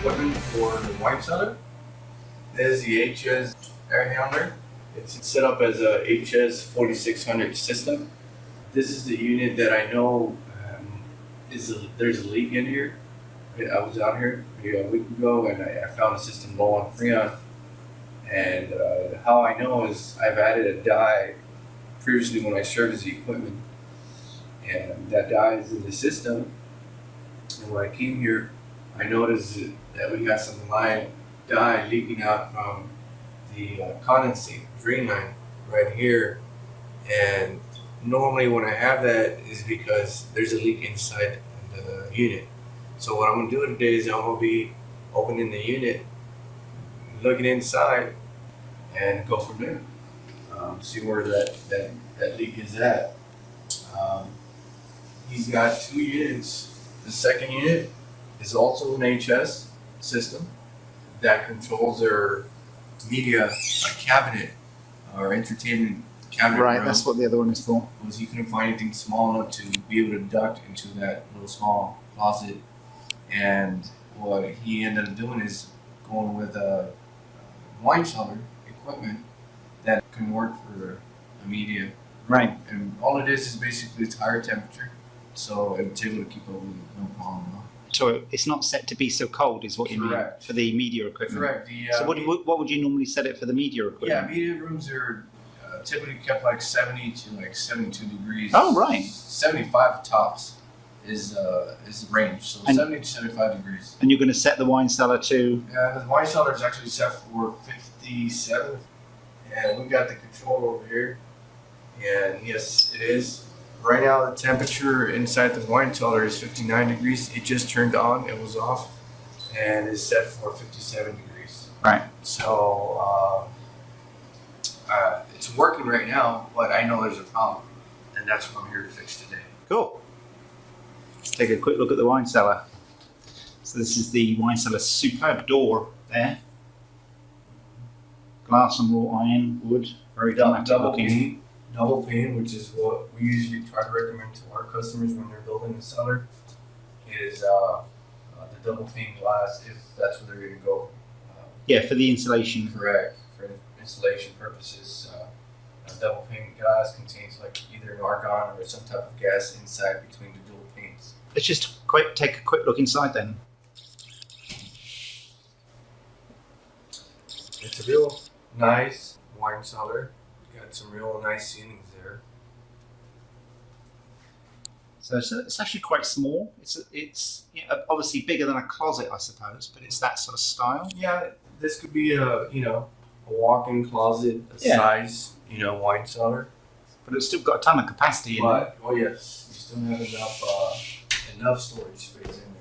equipment for the wine cellar. There's the HS air handler. It's set up as a HS 4600 system. This is the unit that I know there's a leak in here. I was out here maybe a week ago and I found the system low on Freon. And how I know is I've added a dye previously when I serviced the equipment. And that dye is in the system. And when I came here, I noticed that we got some lime dye leaking out from the condensate drain line right here. And normally when I have that is because there's a leak inside the unit. So what I'm going to do today is I'm going to be opening the unit, looking inside, and go from there. See where that leak is at. He's got two units. The second unit is also an HS system that controls their media cabinet or entertainment cabinet. Right, room. that's what the other one is for. Was he couldn't find anything small enough to be able to duct into that little small closet, and what he ended up doing is going with a wine cellar equipment that can work for a media. Right. And all it is basically it's higher temperature, so it's able to keep up with it, no problem at all. So it's not set to be so cold, is what you mean, Correct. for the media equipment? Correct. So what would you normally set it for the media equipment? Yeah, media rooms are typically kept like 70 to like 72 degrees. Oh, right. 75 tops is the range, so And- 70 to 75 degrees. And you're going to set the wine cellar to... The wine cellar is actually set for 57, and we've got the control over here. And yes, it is. Right now, the temperature inside the wine cellar is 59 degrees. It just turned on, it was off, and is set for 57 degrees. Right. So it's working right now, but I know there's a problem, and that's what I'm here to fix today. Cool. Let's take a quick look at the wine cellar. So this is the wine cellar, superb door there. Glass and wrought iron, wood, very dramatic looking. Double pane, which is what we usually try to recommend to our customers when they're building a cellar, is the double pane glass if that's where they're going to go. Yeah, for the insulation. Correct. For insulation purposes, a double pane glass contains like either an argon or some type of gas inside between the dual panes. Let's just take a quick look inside then. It's a real nice wine cellar. Got some real nice ceilings there. So it's actually quite small. It's obviously bigger than a closet, I suppose, but it's that sort of style. Yeah, this could be a walk-in closet, size wine cellar. But it's still got a ton of capacity in it. But oh yes, you still have enough storage space in there.